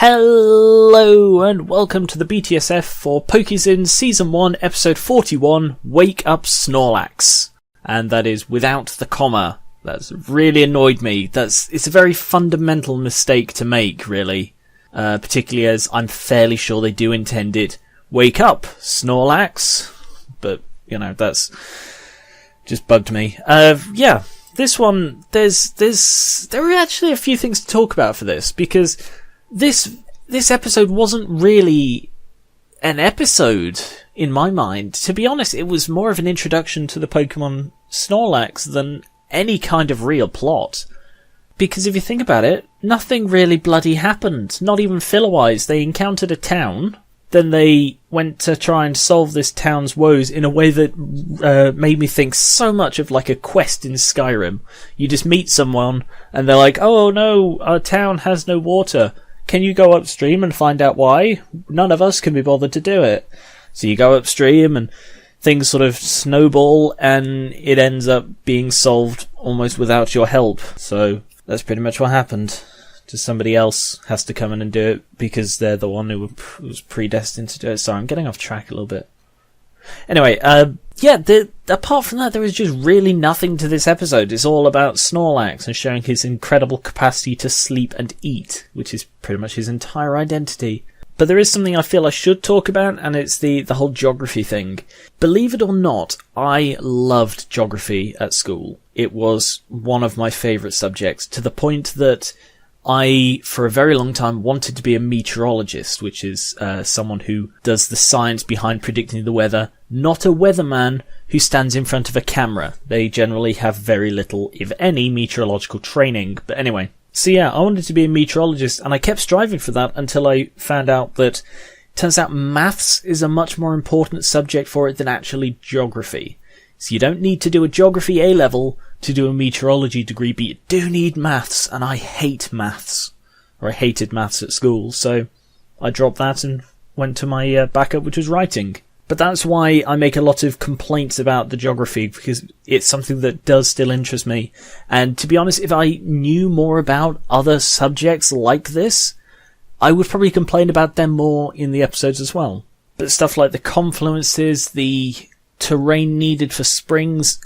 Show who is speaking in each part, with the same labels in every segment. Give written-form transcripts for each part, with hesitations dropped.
Speaker 1: Hello and welcome to the BTSF for PokéSins Season 1 Episode 41, Wake Up Snorlax. And that is without the comma. That's really annoyed me. It's a very fundamental mistake to make, really. Particularly as I'm fairly sure they do intend it. Wake up, Snorlax. But, that's just bugged me. This one, there are actually a few things to talk about for this, because this episode wasn't really an episode in my mind. To be honest, it was more of an introduction to the Pokemon Snorlax than any kind of real plot. Because if you think about it, nothing really bloody happened. Not even filler-wise. They encountered a town, then they went to try and solve this town's woes in a way that made me think so much of like a quest in Skyrim. You just meet someone and they're like, oh no, our town has no water. Can you go upstream and find out why? None of us can be bothered to do it. So you go upstream and things sort of snowball and it ends up being solved almost without your help. So that's pretty much what happened. Just somebody else has to come in and do it because they're the one who was predestined to do it. Sorry, I'm getting off track a little bit. Anyway, apart from that, there is just really nothing to this episode. It's all about Snorlax and showing his incredible capacity to sleep and eat, which is pretty much his entire identity. But there is something I feel I should talk about, and it's the whole geography thing. Believe it or not, I loved geography at school. It was one of my favourite subjects, to the point that I, for a very long time, wanted to be a meteorologist, which is someone who does the science behind predicting the weather, not a weatherman who stands in front of a camera. They generally have very little, if any, meteorological training. But anyway, so yeah, I wanted to be a meteorologist, and I kept striving for that until I found out that it turns out maths is a much more important subject for it than actually geography. So you don't need to do a geography A-level to do a meteorology degree, but you do need maths, and I hate maths. Or I hated maths at school, so I dropped that and went to my backup, which was writing. But that's why I make a lot of complaints about the geography, because it's something that does still interest me. And to be honest, if I knew more about other subjects like this, I would probably complain about them more in the episodes as well. But stuff like the confluences, the terrain needed for springs,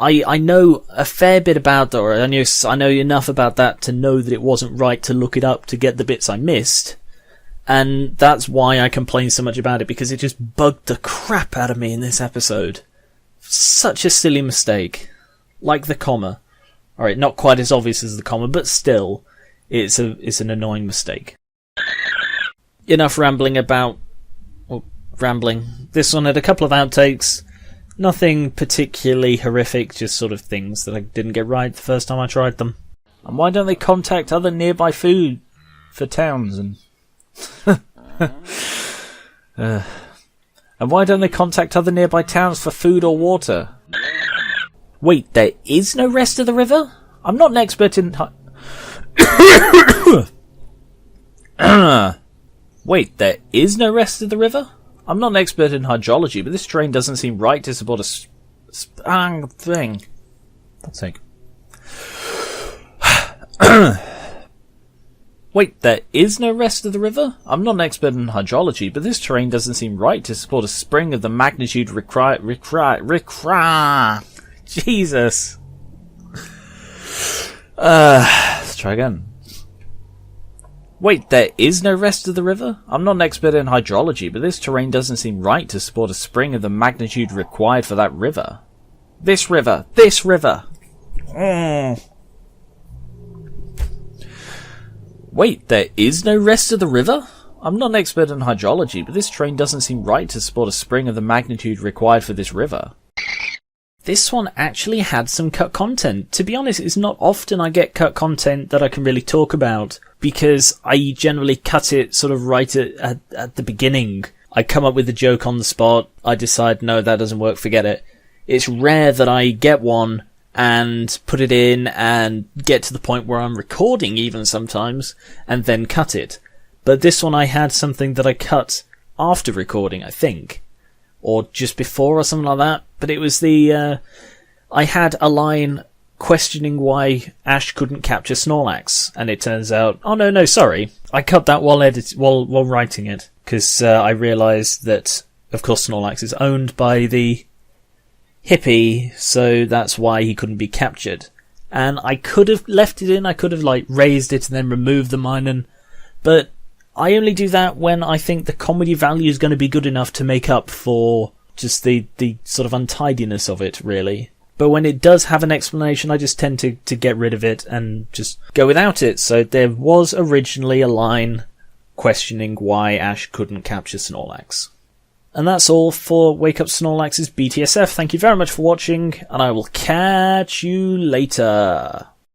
Speaker 1: I know a fair bit about that, or I know enough about that to know that it wasn't right to look it up to get the bits I missed. And that's why I complain so much about it, because it just bugged the crap out of me in this episode. Such a silly mistake. Like the comma. Alright, not quite as obvious as the comma, but still, it's an annoying mistake. Enough rambling about... well, rambling. This one had a couple of outtakes. Nothing particularly horrific, just sort of things that I didn't get right the first time I tried them. And why don't they contact other nearby food for towns and... and why don't they contact other nearby towns for food or water? Wait, there is no rest of the river? I'm not an expert in... Wait, there is no rest of the river? I'm not an expert in hydrology, but this terrain doesn't seem right to support a thing. God's sake. Wait, there is no rest of the river? I'm not an expert in hydrology, but this terrain doesn't seem right to support a spring of the magnitude Jesus. Let's try again. Wait, there is no rest of the river? I'm not an expert in hydrology, but this terrain doesn't seem right to support a spring of the magnitude required for that river. This river! This river! Wait, there is no rest of the river? I'm not an expert in hydrology, but this terrain doesn't seem right to support a spring of the magnitude required for this river. This one actually had some cut content. To be honest, it's not often I get cut content that I can really talk about, because I generally cut it sort of right at the beginning. I come up with a joke on the spot, I decide, no, that doesn't work, forget it. It's rare that I get one and put it in and get to the point where I'm recording even sometimes, and then cut it. But this one I had something that I cut after recording, I think. Or just before or something like that. But it was I had a line questioning why Ash couldn't capture Snorlax, and it turns out, oh no, sorry, I cut that while writing it, because I realised that, of course, Snorlax is owned by the hippie, so that's why he couldn't be captured. And I could have left it in, I could have raised it and then removed the Minun, but I only do that when I think the comedy value is going to be good enough to make up for just the sort of untidiness of it, really. But when it does have an explanation, I just tend to get rid of it and just go without it. So there was originally a line questioning why Ash couldn't capture Snorlax. And that's all for Wake Up Snorlax's BTSF. Thank you very much for watching, and I will catch you later.